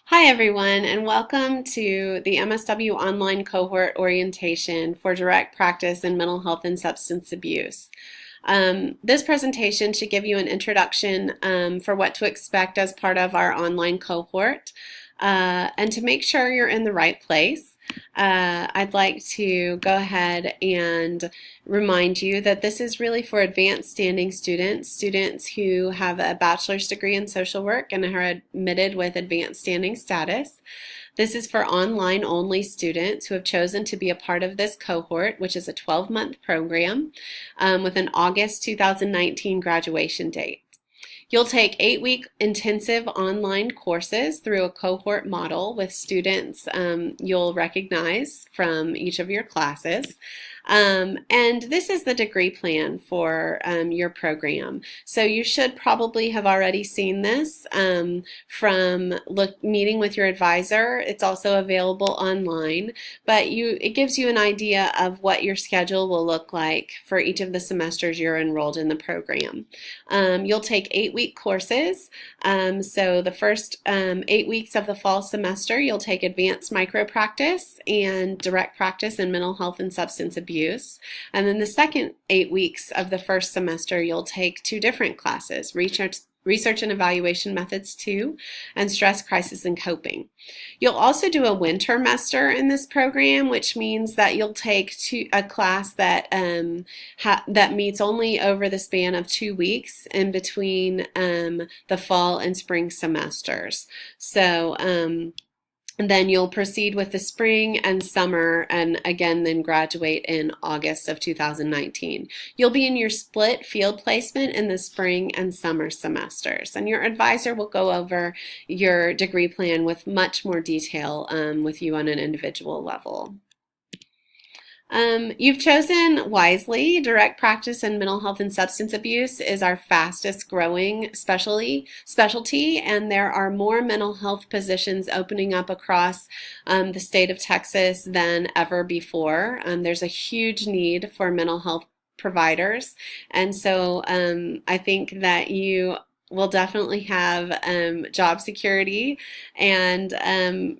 Hi everyone, and welcome to the MSW online cohort orientation for direct practice in mental health and substance abuse. This presentation should give you an introduction for what to expect as part of our online cohort. And to make sure you're in the right place, I'd like to go ahead and remind you that this is really for advanced standing students who have a bachelor's degree in social work and are admitted with advanced standing status. This is for online only students who have chosen to be a part of this cohort, which is a 12-month program with an August 2019 graduation date. You'll take 8-week intensive online courses through a cohort model with students you'll recognize from each of your classes. And this is the degree plan for your program. So you should probably have already seen this from meeting with your advisor. It's also available online, but it gives you an idea of what your schedule will look like for each of the semesters you're enrolled in the program. You'll take 8-week courses. So the first 8 weeks of the fall semester, you'll take advanced micro practice and direct practice in mental health and substance abuse. And then the second 8 weeks of the first semester, you'll take 2 different classes, Research and Evaluation Methods 2 and Stress, Crisis, and Coping. You'll also do a winter semester in this program, which means that you'll take a class that that meets only over the span of 2 weeks in between the fall and spring semesters. So and then you'll proceed with the spring and summer and again then graduate in August of 2019. You'll be in your split field placement in the spring and summer semesters, and your advisor will go over your degree plan with much more detail with you on an individual level. You've chosen wisely. Direct practice in mental health and substance abuse is our fastest growing specialty, and there are more mental health positions opening up across the state of Texas than ever before. There's a huge need for mental health providers, and so I think that you will definitely have job security and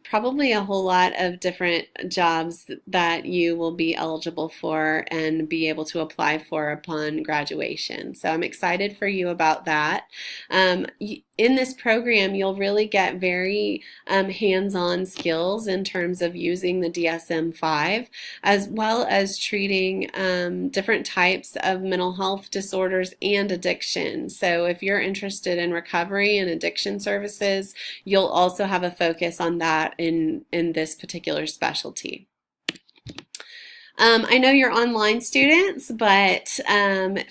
probably a whole lot of different jobs that you will be eligible for and be able to apply for upon graduation. So I'm excited for you about that. In this program, you'll really get very hands-on skills in terms of using the DSM-5, as well as treating different types of mental health disorders and addiction. So if you're interested in recovery and addiction services, you'll also have a focus on that in this particular specialty. I know you're online students, but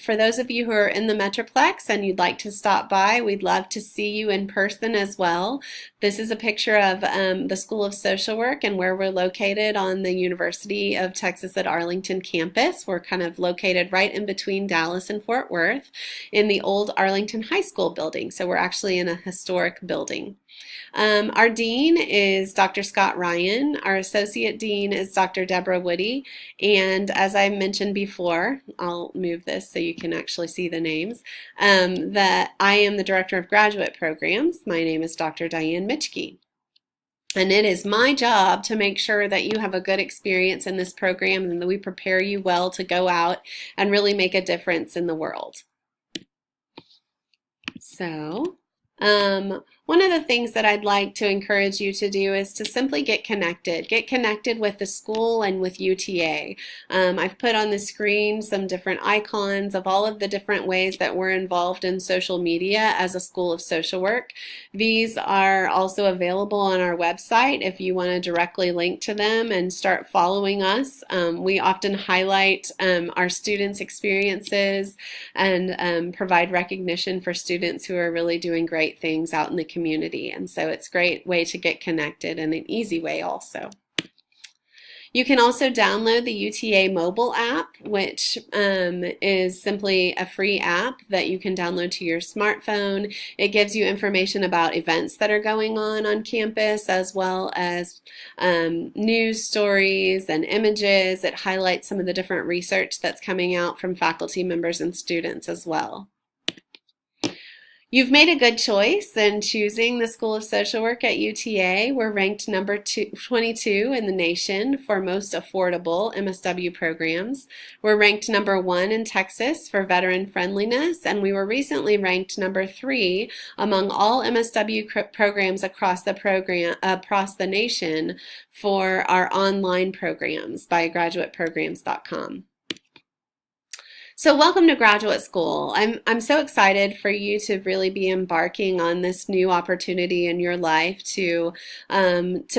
for those of you who are in the Metroplex and you'd like to stop by, we'd love to see you in person as well. This is a picture of the School of Social Work and where we're located on the University of Texas at Arlington campus. We're kind of located right in between Dallas and Fort Worth in the old Arlington High School building. So we're actually in a historic building. Our dean is Dr. Scott Ryan. Our associate dean is Dr. Deborah Woody. And as I mentioned before, I'll move this so you can actually see the names, that I am the director of graduate programs. My name is Dr. Diane Mitchke. And it is my job to make sure that you have a good experience in this program and that we prepare you well to go out and really make a difference in the world. So, one of the things that I'd like to encourage you to do is to simply get connected. Get connected with the school and with UTA. I've put on the screen some different icons of all of the different ways that we're involved in social media as a School of Social Work. These are also available on our website if you want to directly link to them and start following us. We often highlight our students' experiences and provide recognition for students who are really doing great things out in the community, and so it's a great way to get connected and an easy way also. You can also download the UTA mobile app, which is simply a free app that you can download to your smartphone. It gives you information about events that are going on campus, as well as news stories and images. It highlights some of the different research that's coming out from faculty members and students as well. You've made a good choice in choosing the School of Social Work at UTA. We're ranked number 22 in the nation for most affordable MSW programs. We're ranked number 1 in Texas for veteran friendliness, and we were recently ranked number 3 among all MSW programs across the nation for our online programs by graduateprograms.com. So welcome to graduate school. I'm so excited for you to really be embarking on this new opportunity in your life to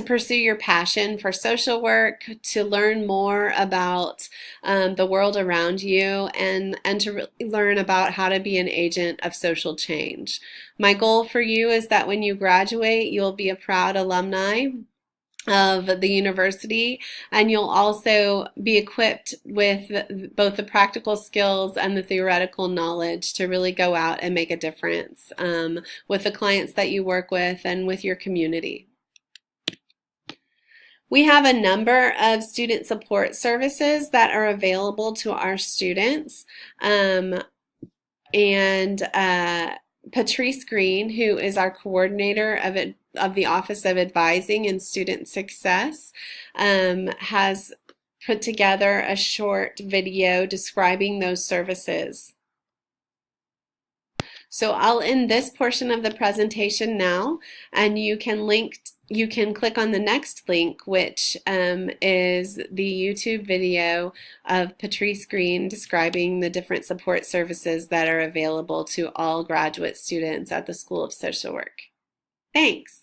pursue your passion for social work, to learn more about the world around you, and to really learn about how to be an agent of social change. My goal for you is that when you graduate, you'll be a proud alumni of the university, and you'll also be equipped with both the practical skills and the theoretical knowledge to really go out and make a difference with the clients that you work with and with your community. We have a number of student support services that are available to our students. Patrice Green, who is our coordinator of the Office of Advising and Student Success, has put together a short video describing those services. So I'll end this portion of the presentation now, and you can click on the next link, which is the YouTube video of Patrice Green describing the different support services that are available to all graduate students at the School of Social Work. Thanks.